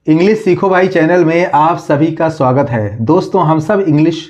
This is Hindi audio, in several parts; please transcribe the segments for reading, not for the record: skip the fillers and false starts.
इंग्लिश सीखो भाई चैनल में आप सभी का स्वागत है। दोस्तों, हम सब इंग्लिश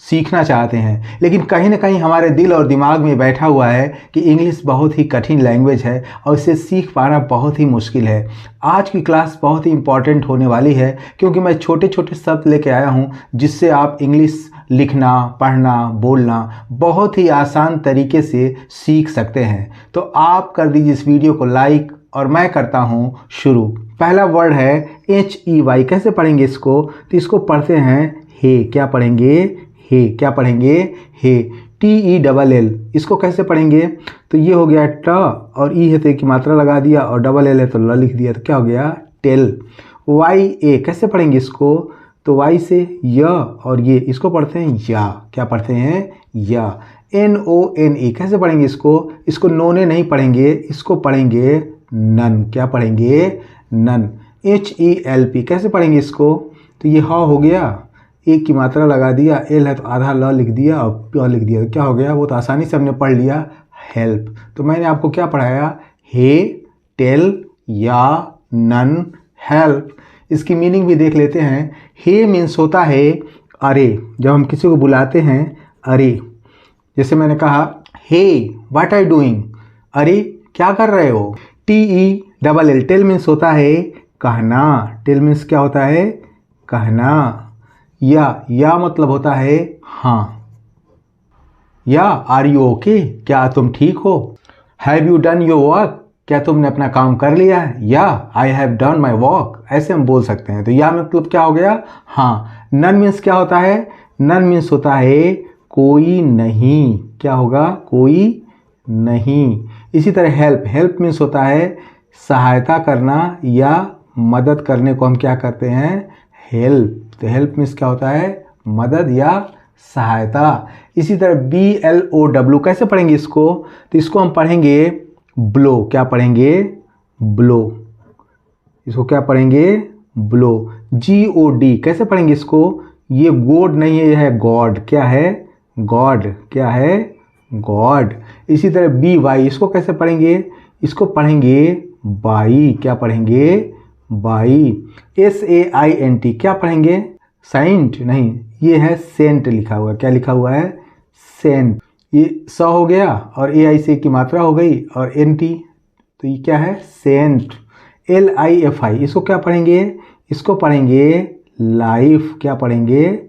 सीखना चाहते हैं, लेकिन कहीं ना कहीं हमारे दिल और दिमाग में बैठा हुआ है कि इंग्लिश बहुत ही कठिन लैंग्वेज है और इसे सीख पाना बहुत ही मुश्किल है। आज की क्लास बहुत ही इम्पॉर्टेंट होने वाली है, क्योंकि मैं छोटे छोटे शब्द लेके आया हूँ जिससे आप इंग्लिश लिखना, पढ़ना, बोलना बहुत ही आसान तरीके से सीख सकते हैं। तो आप कर दीजिए इस वीडियो को लाइक और मैं करता हूँ शुरू। पहला वर्ड है HEY। कैसे पढ़ेंगे इसको? तो इसको पढ़ते हैं हे। क्या पढ़ेंगे? हे। क्या पढ़ेंगे? हे। TELL। इसको कैसे पढ़ेंगे? तो ये हो गया ट और ई है तो की मात्रा लगा दिया और डबल एल है तो ल लिख दिया, तो क्या हो गया? टेल। YA। कैसे पढ़ेंगे इसको? तो Y से य और ये, इसको पढ़ते हैं या। क्या पढ़ते हैं? या। NONE। कैसे पढ़ेंगे इसको? इसको नोने नहीं पढ़ेंगे, इसको पढ़ेंगे नन। क्या पढ़ेंगे? नन। HELP। कैसे पढ़ेंगे इसको? तो ये ह हो गया, एक की मात्रा लगा दिया, एल है तो आधा ल लिख दिया और प लिख दिया, तो क्या हो गया? वो तो आसानी से हमने पढ़ लिया, हेल्प। तो मैंने आपको क्या पढ़ाया? हे, टेल, या, नन, हेल्प। इसकी मीनिंग भी देख लेते हैं। हे मीन्स होता है अरे। जब हम किसी को बुलाते हैं अरे, जैसे मैंने कहा hey what are you doing, अरे क्या कर रहे हो। TELL। टेल मीन्स होता है कहना। टेल मीन्स क्या होता है? कहना। या मतलब होता है हाँ। या आर यू ओके। क्या तुम ठीक हो? Have you done your work. क्या तुमने अपना काम कर लिया है? या I have done my work. ऐसे हम बोल सकते हैं। तो या मतलब क्या हो गया? हाँ। नन मीन्स क्या होता है? नन मीन्स होता है कोई नहीं। क्या होगा? कोई नहीं। इसी तरह हेल्प मीन्स होता है सहायता करना या मदद करने को हम क्या करते हैं? हेल्प। तो हेल्प मीन्स क्या होता है? मदद या सहायता। इसी तरह BLOW। कैसे पढ़ेंगे इसको? तो इसको हम पढ़ेंगे ब्लो। क्या पढ़ेंगे? ब्लो। इसको क्या पढ़ेंगे? ब्लो। GOD। कैसे पढ़ेंगे इसको? ये गोड नहीं है, यह है गॉड। क्या है? गॉड। क्या है? गॉड। इसी तरह BY। इसको कैसे पढ़ेंगे? इसको पढ़ेंगे बाई। क्या पढ़ेंगे? बाई। SAINT। क्या पढ़ेंगे? साइंट नहीं, ये है सेंट लिखा हुआ है। क्या लिखा हुआ है? सेंट। ये स हो गया और AI से की मात्रा हो गई और NT, तो ये क्या है? सेंट। LIFI। इसको क्या पढ़ेंगे? इसको पढ़ेंगे लाइफ। क्या पढ़ेंगे?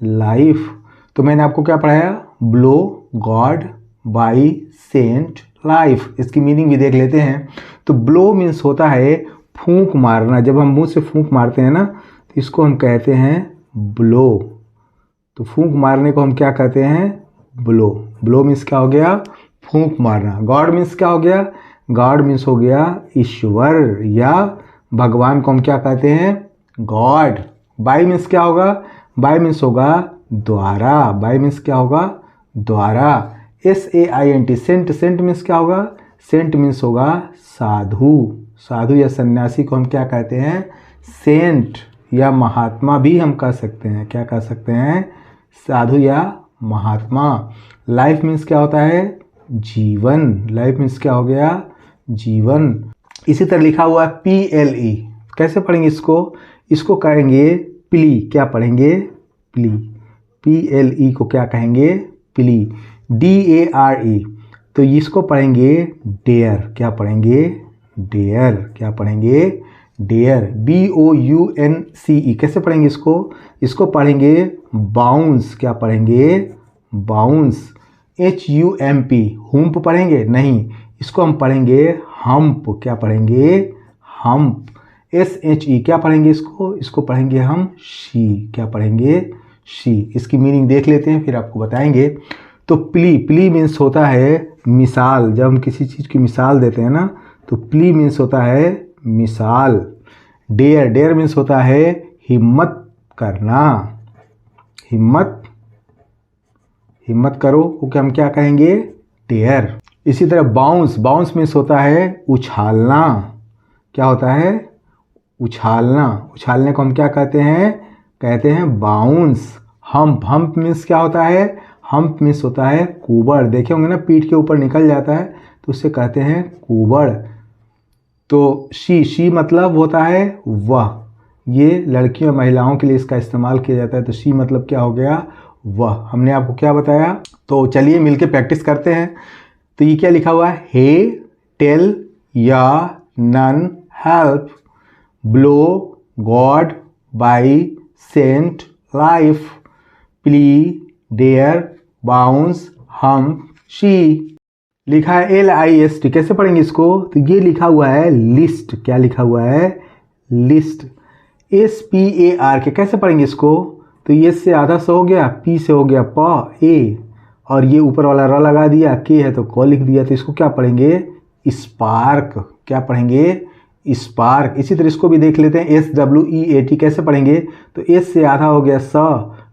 लाइफ। तो मैंने आपको क्या पढ़ाया? Blow, god, by, sent, life. इसकी मीनिंग भी देख लेते हैं। तो ब्लो मीन्स होता है फूंक मारना। जब हम मुंह से फूंक मारते हैं ना, तो इसको हम कहते हैं ब्लो। तो फूंक मारने को हम क्या कहते हैं? ब्लो। ब्लो मीन्स क्या हो गया? फूंक मारना। गॉड मीन्स क्या हो गया? गॉड मीन्स हो गया ईश्वर या भगवान को हम क्या कहते हैं? गॉड। बाई मीन्स क्या होगा? बाई मीन्स होगा द्वारा। बाई मीन्स क्या होगा? द्वारा। SAINT। सेंट मीन्स क्या होगा? सेंट मीन्स होगा साधु। साधु या सन्यासी को हम क्या कहते हैं? सेंट या महात्मा भी हम कह सकते हैं। क्या कह सकते हैं? साधु या महात्मा। लाइफ मीन्स क्या होता है? जीवन। लाइफ मीन्स क्या हो गया? जीवन। इसी तरह लिखा हुआ है PLE। कैसे पढ़ेंगे इसको? इसको कहेंगे प्ली। क्या पढ़ेंगे? प्ली। PLE को क्या कहेंगे? प्ली। DARE। तो इसको पढ़ेंगे डेयर। क्या पढ़ेंगे? डेयर। क्या पढ़ेंगे? डेयर। BOUNCE। कैसे पढ़ेंगे इसको? इसको पढ़ेंगे बाउंस। क्या पढ़ेंगे? बाउंस। HUMP। हुम्प पढ़ेंगे? नहीं, इसको हम पढ़ेंगे हम्प। क्या पढ़ेंगे? हम्प। SHE। क्या पढ़ेंगे इसको? इसको पढ़ेंगे हम शी। क्या पढ़ेंगे? शी। इसकी मीनिंग देख लेते हैं, फिर आपको बताएंगे। तो प्ली मीन्स होता है मिसाल। जब हम किसी चीज़ की मिसाल देते हैं ना, तो प्ली मीन्स होता है मिसाल। डेयर मीन्स होता है हिम्मत करना। हिम्मत करो वो क्या हम क्या कहेंगे? डेयर। इसी तरह बाउंस मीन्स होता है उछालना। क्या होता है? उछालना। उछालने को हम क्या कहते हैं? कहते हैं बाउंस। हम्प मीन्स क्या होता है? हम्प मीन्स होता है कुबड़। देखे होंगे ना, पीठ के ऊपर निकल जाता है तो उससे कहते हैं कुबड़। तो शी मतलब होता है वह। ये लड़कियों और महिलाओं के लिए इसका इस्तेमाल किया जाता है। तो शी मतलब क्या हो गया, वह। हमने आपको क्या बताया, तो चलिए मिलके प्रैक्टिस करते हैं। तो ये क्या लिखा हुआ है, hey tell ya none help blow god by sent life plea dare bounce hum she. लिखा है LIST, कैसे पढ़ेंगे इसको, तो ये लिखा हुआ है लिस्ट। क्या लिखा हुआ है, लिस्ट। SPAR के कैसे पढ़ेंगे इसको, तो ये से आधा स हो गया, P से हो गया प, A, और ये ऊपर वाला र लगा दिया, K है तो क लिख दिया। तो इसको क्या पढ़ेंगे, स्पार्क। क्या पढ़ेंगे, स्पार्क। इसी तरह इसको भी देख लेते हैं, SWEAT कैसे पढ़ेंगे, तो S से आधा हो गया स,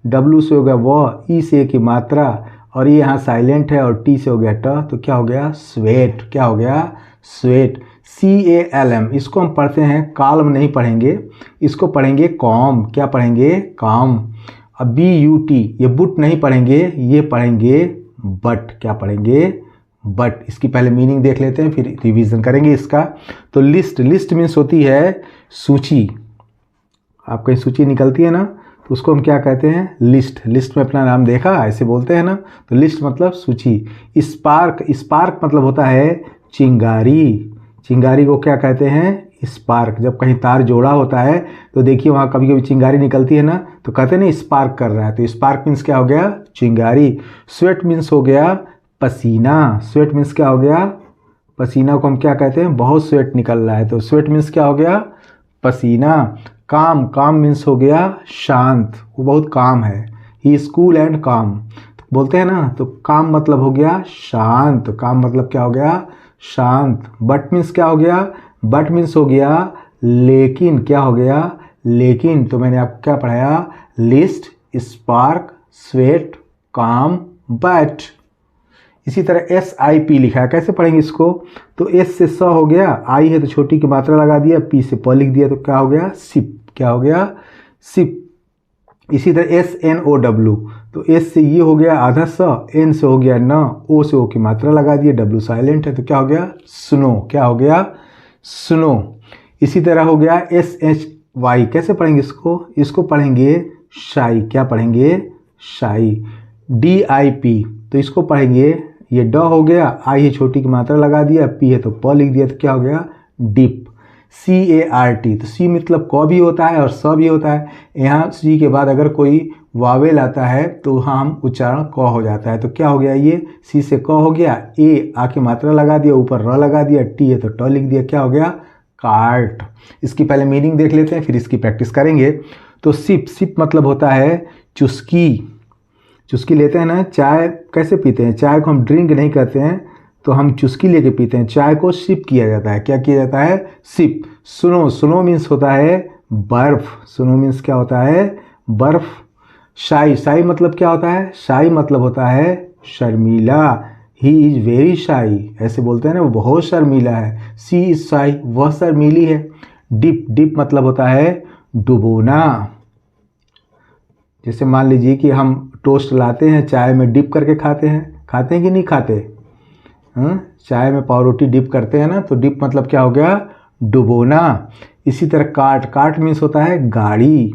W से हो गया व, E से की मात्रा, और ये यहाँ साइलेंट है, और T से हो गया ट, तो क्या हो गया, स्वेट। क्या हो गया, स्वेट। CALM, इसको हम पढ़ते हैं, काल्म नहीं पढ़ेंगे, इसको पढ़ेंगे कॉम। क्या पढ़ेंगे, कॉम। अब BUT, ये बुट नहीं पढ़ेंगे, ये पढ़ेंगे बट। क्या पढ़ेंगे, बट। इसकी पहले मीनिंग देख लेते हैं, फिर रिवीजन करेंगे इसका। तो लिस्ट, लिस्ट मीन्स होती है सूची। आप कहीं सूची निकलती है ना, तो उसको हम क्या कहते हैं, लिस्ट। लिस्ट में अपना नाम देखा, ऐसे बोलते हैं ना, तो लिस्ट मतलब सूची। स्पार्क, स्पार्क मतलब होता है चिंगारी। चिंगारी को क्या कहते हैं, स्पार्क। जब कहीं तार जोड़ा होता है तो देखिए वहाँ कभी कभी चिंगारी निकलती है ना, तो कहते हैं ना स्पार्क कर रहा है, तो स्पार्क मीन्स क्या हो गया, चिंगारी। स्वेट मीन्स हो गया पसीना। स्वेट मीन्स क्या हो गया, पसीना को हम क्या कहते हैं, बहुत स्वेट निकल रहा है, तो स्वेट मीन्स क्या हो गया, पसीना। काम, काम मीन्स हो गया शांत, वो बहुत काम है, ही इज कूल एंड काम, तो बोलते हैं ना, तो काम मतलब हो गया शांत। काम मतलब क्या हो गया, शांत। बट मीन्स क्या हो गया, बट मीन्स हो गया लेकिन। क्या हो गया, लेकिन। तो मैंने आपको क्या पढ़ाया, लिस्ट, स्पार्क, स्वेट, काम, बट। इसी तरह SIP लिखा है, कैसे पढ़ेंगे इसको, तो S से स हो गया, I है तो छोटी की मात्रा लगा दिया, P से प लिख दिया, तो क्या हो गया, सिप। क्या हो गया, सिप। इसी तरह SNOW, तो S से ये हो गया आधा स, N से हो गया न, O से O की मात्रा लगा दिए, W साइलेंट है, तो क्या हो गया, सुनो। क्या हो गया, सुनो। इसी तरह हो गया SHY, कैसे पढ़ेंगे इसको, इसको पढ़ेंगे शाई। क्या पढ़ेंगे, शाई। DIP, तो इसको पढ़ेंगे, ये ड हो गया, आई है छोटी की मात्रा लगा दिया, पी है तो प लिख दिया, तो क्या हो गया, डिप। CART, तो सी मतलब क भी होता है और स भी होता है। यहाँ सी के बाद अगर कोई वावेल आता है तो वहाँ हम उच्चारण क हो जाता है, तो क्या हो गया, ये सी से क हो गया, ए आ की मात्रा लगा दिया, ऊपर र लगा दिया, टी है तो ट लिख दिया, क्या हो गया, कार्ट। इसकी पहले मीनिंग देख लेते हैं, फिर इसकी प्रैक्टिस करेंगे। तो सिप, सिप मतलब होता है चुस्की। चुस्की लेते हैं ना, चाय कैसे पीते हैं, चाय को हम ड्रिंक नहीं करते हैं, तो हम चुस्की लेके पीते हैं। चाय को सिप किया जाता है। क्या किया जाता है, सिप। सुनो, सुनो मीन्स होता है बर्फ। सुनो मीन्स क्या होता है, बर्फ। शाई, शाई मतलब क्या होता है, शाई मतलब होता है शर्मीला। ही इज वेरी शाई, ऐसे बोलते हैं ना, वो बहुत शर्मीला है। सी इज शाई, वह शर्मीली है। डिप, डिप मतलब होता है डुबोना। जैसे मान लीजिए कि हम टोस्ट लाते हैं, चाय में डिप करके खाते हैं कि नहीं खाते, चाय में पावरोटी डिप करते हैं ना, तो डिप मतलब क्या हो गया, डुबोना। इसी तरह कार्ट, कार्ट मीन्स होता है गाड़ी।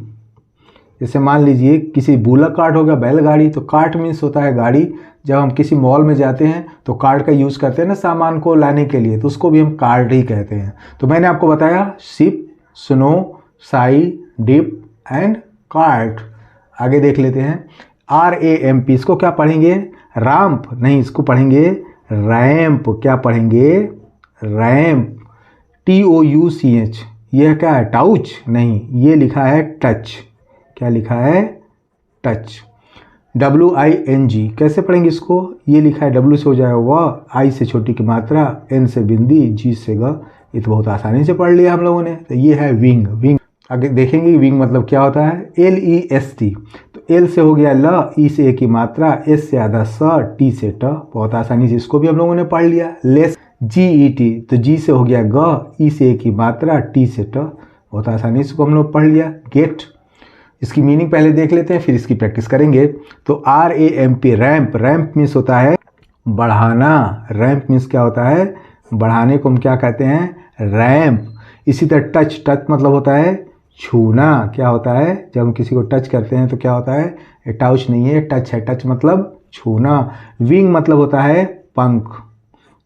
जैसे मान लीजिए किसी बुलक कार्ट होगा, बैलगाड़ी, तो कार्ट मीन्स होता है गाड़ी। जब हम किसी मॉल में जाते हैं तो कार्ट का यूज़ करते हैं ना सामान को लाने के लिए, तो उसको भी हम कार्ट ही कहते हैं। तो मैंने आपको बताया sip, snow, sigh, dip and cart. आगे देख लेते हैं RAMP, इसको क्या पढ़ेंगे, रैंप नहीं, इसको पढ़ेंगे रैंप। क्या पढ़ेंगे, रैंप। TOUCH, यह क्या है, टाउच नहीं, ये लिखा है टच। क्या लिखा है, टच। WING, कैसे पढ़ेंगे इसको, ये लिखा है W से हो जाएगा वह, I से छोटी की मात्रा, N से बिंदी, G से ग। ये तो बहुत आसानी से पढ़ लिया हम लोगों ने। तो ये है विंग, विंग। आगे देखेंगे विंग मतलब क्या होता है, LEST, तो L से हो गया ल, E से ए की मात्रा, S से आधा स, T से ट, बहुत आसानी से इसको भी हम लोगों ने पढ़ लिया। लेस, GET, तो G से हो गया ग, E से ए की मात्रा, T से ट, बहुत आसानी से इसको हम लोग पढ़ लिया। गेट, इसकी मीनिंग पहले देख लेते हैं, फिर इसकी प्रैक्टिस करेंगे। तो RAMP, रैंप, रैंप मीन्स होता है बढ़ाना। रैंप मीन्स क्या होता है, बढ़ाने को हम क्या कहते हैं, रैंप। इसी तरह टच, टच मतलब होता है छूना क्या होता है, जब हम किसी को टच करते हैं तो क्या होता है, ये टाउच नहीं है, टच है, टच मतलब छूना। विंग मतलब होता है पंख,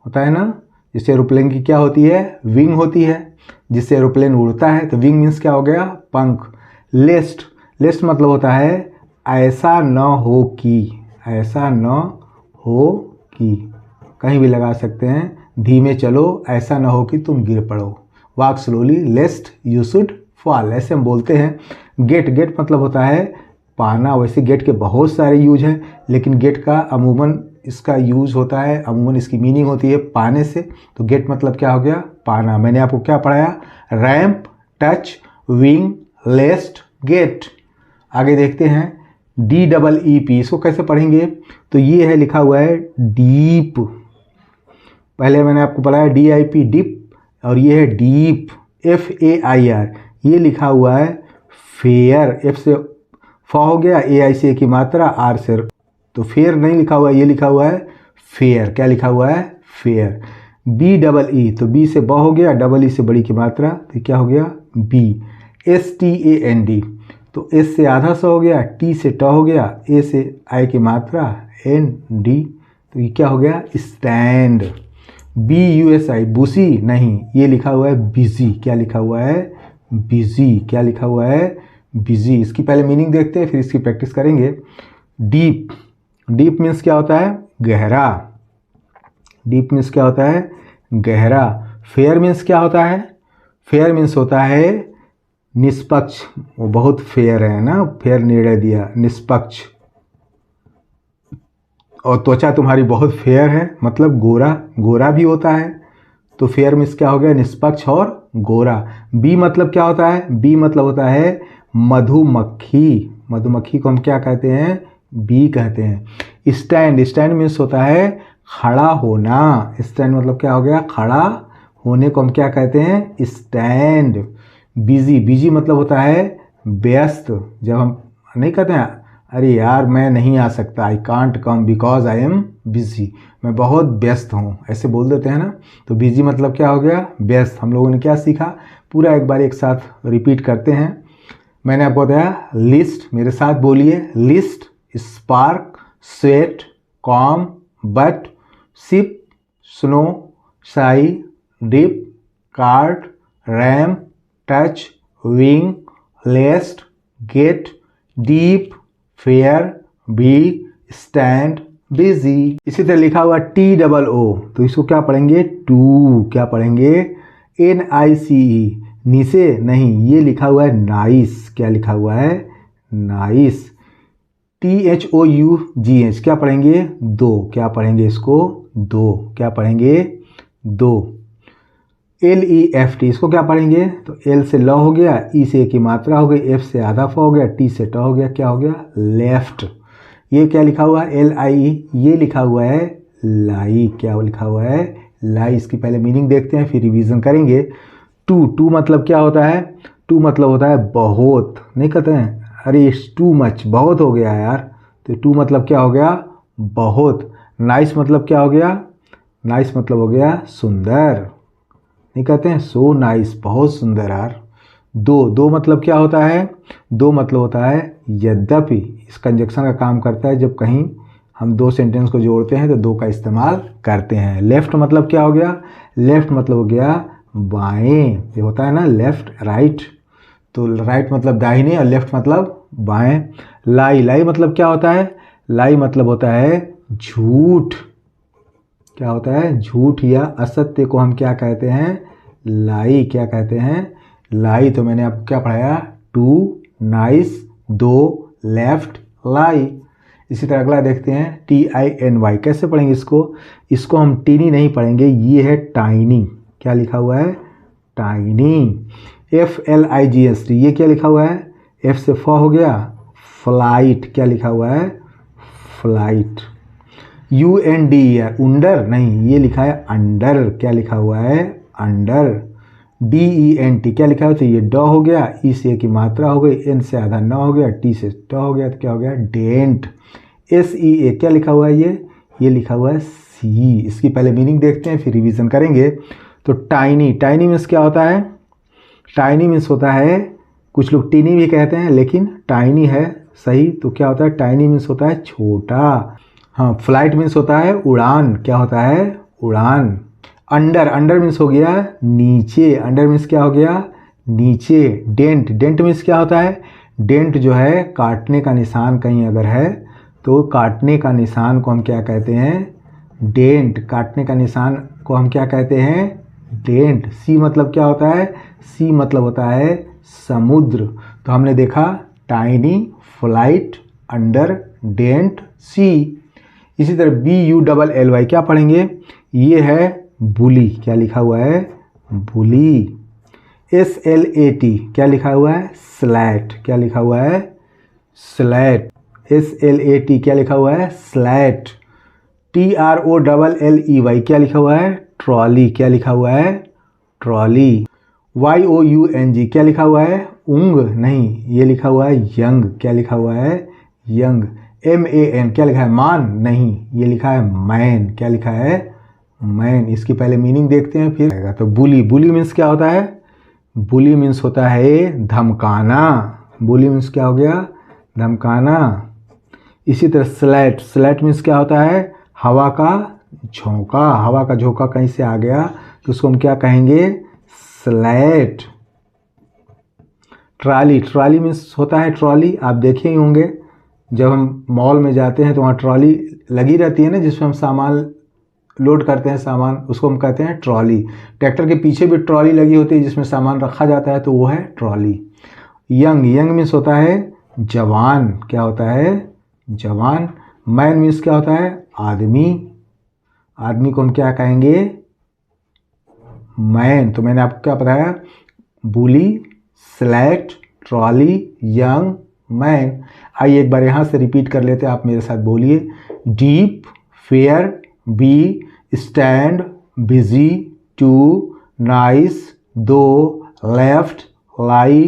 होता है ना, जिससे एरोप्लेन की क्या होती है, विंग होती है, जिससे एरोप्लेन उड़ता है, तो विंग मीन्स क्या हो गया, पंख। लेस्ट, लेस्ट मतलब होता है ऐसा न हो कि, ऐसा न हो कि, कहीं भी लगा सकते हैं, धीमे चलो, ऐसा न हो कि तुम गिर पड़ो, walk slowly लेस्ट you should fall, ऐसे हम बोलते हैं। गेट, गेट मतलब होता है पाना। वैसे गेट के बहुत सारे यूज हैं, लेकिन गेट का अमूमन इसका यूज होता है, अमूमन इसकी मीनिंग होती है पाने से, तो गेट मतलब क्या हो गया, पाना। मैंने आपको क्या पढ़ाया, ramp, touch, wing, lest, gate. आगे देखते हैं DEEP, इसको कैसे पढ़ेंगे, तो ये है लिखा हुआ है डीप, पहले मैंने आपको पढ़ाया DIP डिप, और ये है डीप FAIR, ये लिखा हुआ है फेयर, F से फ हो गया, AI से की मात्रा, R से, तो फेयर नहीं लिखा हुआ है, ये लिखा हुआ है फेयर, क्या लिखा हुआ है, फेयर। BEE, तो B से ब हो गया, EE से बड़ी की मात्रा, तो क्या हो गया B। STAND, तो S से आधा सा हो गया, T से ट हो गया, A से I की मात्रा, ND, तो ये क्या हो गया, स्टैंड। BUSI, बुसी नहीं, ये लिखा हुआ है बिजी, क्या लिखा हुआ है, बिजी, क्या लिखा हुआ है, बिजी। इसकी पहले मीनिंग देखते हैं, फिर इसकी प्रैक्टिस करेंगे। डीप, डीप मीन्स क्या होता है, गहरा, डीप मीन्स क्या होता है, गहरा। फेयर मीन्स क्या होता है, फेयर मीन्स होता है निष्पक्ष, वो बहुत फेयर है ना, फेयर निर्णय दिया, निष्पक्ष। और त्वचा तुम्हारी बहुत फेयर है, मतलब गोरा, गोरा भी होता है, तो फेयर मीन्स क्या हो गया, निष्पक्ष और गोरा। बी मतलब क्या होता है, बी मतलब होता है मधुमक्खी, मधुमक्खी को हम क्या कहते हैं, बी कहते हैं। स्टैंड, स्टैंड मीन्स होता है खड़ा होना, स्टैंड मतलब क्या हो गया, खड़ा होने को हम क्या कहते हैं, स्टैंड। बिजी, बिजी मतलब होता है व्यस्त, जब हम नहीं कहते हैं अरे यार मैं नहीं आ सकता, I can't come because I am busy, मैं बहुत व्यस्त हूँ, ऐसे बोल देते हैं ना, तो बिजी मतलब क्या हो गया, व्यस्त। हम लोगों ने क्या सीखा, पूरा एक बार एक साथ रिपीट करते हैं। मैंने आपको बताया लिस्ट, मेरे साथ बोलिए, list, spark, sweat, calm, but, sip, snow, sigh, dip, card, ram, touch, wing, lest, get, deep, fair, be, stand, busy. इसी तरह लिखा हुआ TOO, तो इसको क्या पढ़ेंगे, टू, क्या पढ़ेंगे, NICE, नीचे नहीं, ये लिखा हुआ है नाइस, क्या लिखा हुआ है, नाइस। THOUGH, क्या पढ़ेंगे, दो, क्या पढ़ेंगे इसको, दो, क्या पढ़ेंगे, दो। LEFT, इसको क्या पढ़ेंगे, तो L से ल हो गया, E से की मात्रा हो गई, F से आधा फ हो गया, T से ट हो गया, क्या हो गया, लेफ्ट। ये क्या लिखा हुआ है, LIE, ये लिखा हुआ है लाई, क्या लिखा हुआ है, लाई। इसकी पहले मीनिंग देखते हैं, फिर रिवीजन करेंगे। टू, टू मतलब क्या होता है, टू मतलब होता है बहुत, नहीं कहते हैं अरे टू मच, बहुत हो गया यार, तो टू मतलब क्या हो गया, बहुत। नाइस मतलब क्या हो गया, नाइस मतलब हो गया सुंदर, नहीं कहते हैं सो नाइस, बहुत सुंदर यार। दो, दो मतलब क्या होता है, दो मतलब होता है यद्यपि, इस कंजक्शन का काम करता है, जब कहीं हम दो सेंटेंस को जोड़ते हैं तो दो का इस्तेमाल करते हैं। लेफ्ट मतलब क्या हो गया, लेफ्ट मतलब हो गया बाएं, ये होता है ना लेफ्ट राइट, तो राइट मतलब दाहिने और लेफ्ट मतलब बाएं। लाई, लाई मतलब क्या होता है, लाई मतलब होता है झूठ, क्या होता है, झूठ या असत्य को हम क्या कहते हैं, लाई, क्या कहते हैं, लाई। तो मैंने आपको क्या पढ़ाया, टू, नाइस, दो, लेफ्ट, लाई। इसी तरह अगला देखते हैं TINY, कैसे पढ़ेंगे इसको, इसको हम टीनी नहीं पढ़ेंगे, ये है टाइनी, क्या लिखा हुआ है, टाइनी। FLIGHT, ये क्या लिखा हुआ है, F से फ हो गया, फ्लाइट, क्या लिखा हुआ है, फ्लाइट। UNDER, उंडर नहीं, ये लिखा है अंडर, क्या लिखा हुआ है, अंडर। DENT, क्या लिखा है, तो ये ड हो गया, ई से की मात्रा हो गई, एन से आधा न हो गया, टी से ट हो गया, तो क्या हो गया, डेंट। SEA, क्या लिखा हुआ है, ये लिखा हुआ है सी। इसकी पहले मीनिंग देखते हैं, फिर रिवीजन करेंगे। तो टाइनी, टाइनी मीन्स क्या होता है, टाइनी मीन्स होता है कुछ लोग टीनी भी कहते हैं, लेकिन टाइनी है सही। तो क्या होता है, टाइनी मीन्स होता है छोटा। हाँ, फ्लाइट मीन्स होता है उड़ान। क्या होता है, उड़ान। अंडर, अंडर मीन्स हो गया नीचे। अंडर मीन्स क्या हो गया, नीचे। डेंट, डेंट मीन्स क्या होता है, डेंट जो है काटने का निशान कहीं अगर है तो काटने का निशान को हम क्या कहते हैं, डेंट। काटने का निशान को हम क्या कहते हैं, डेंट। सी मतलब क्या होता है, सी मतलब होता है समुद्र। तो हमने देखा टाइनी, फ्लाइट, अंडर, डेंट, सी। इसी तरह BULLY क्या पढ़ेंगे, ये है बुली। क्या लिखा हुआ है, बुली। SLAT क्या लिखा हुआ है, स्लैट। क्या लिखा हुआ है, स्लैट। SLAT क्या लिखा हुआ है, स्लैट। TROLLEY क्या लिखा हुआ है, ट्रॉली। क्या लिखा हुआ है, ट्रॉली। YOUNG क्या लिखा हुआ है, उंग नहीं, ये लिखा हुआ है यंग। क्या लिखा हुआ है, यंग। MAN क्या लिखा है, मान नहीं, ये लिखा है मैन। क्या लिखा है, मैन। इसकी पहले मीनिंग देखते हैं फिर आएगा। तो बुली, बुली मीन्स क्या होता है, बुली मीन्स होता है धमकाना। बुली मीन्स क्या हो गया, धमकाना। इसी तरह स्लैट, स्लैट मीन्स क्या होता है, हवा का झोंका। हवा का झोंका कहीं से आ गया तो उसको हम क्या कहेंगे, स्लैट। ट्रॉली, ट्रॉली मीन्स होता है ट्रॉली। आप देखे ही होंगे जब हम मॉल में जाते हैं तो वहाँ ट्रॉली लगी रहती है ना, जिसमें हम सामान लोड करते हैं, सामान, उसको हम कहते हैं ट्रॉली। ट्रैक्टर के पीछे भी ट्रॉली लगी होती है जिसमें सामान रखा जाता है, तो वो है ट्रॉली। यंग, यंग मीन्स होता है जवान। क्या होता है, जवान। मैन मीन्स क्या होता है, आदमी। आदमी को हम क्या कहेंगे, मैन। तो मैंने आपको क्या बताया, बुली, स्लैट, ट्रॉली, यंग, मैन। आइए एक बार यहाँ से रिपीट कर लेते हैं, आप मेरे साथ बोलिए। Deep, fair, be, stand, busy, two, nice, dough, left, lie,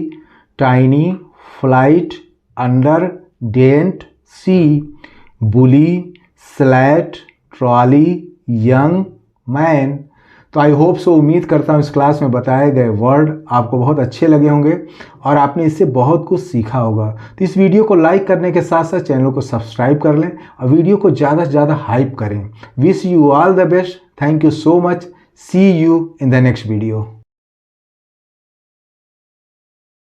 tiny, flight, under, dent, see. Bully, slat, trolley, young, man. तो आई होप सो, उम्मीद करता हूँ इस क्लास में बताए गए वर्ड आपको बहुत अच्छे लगे होंगे और आपने इससे बहुत कुछ सीखा होगा। तो इस वीडियो को लाइक करने के साथ साथ चैनल को सब्सक्राइब कर लें और वीडियो को ज़्यादा से ज़्यादा हाइप करें। Wish you all the best. Thank you so much. See you in the next video.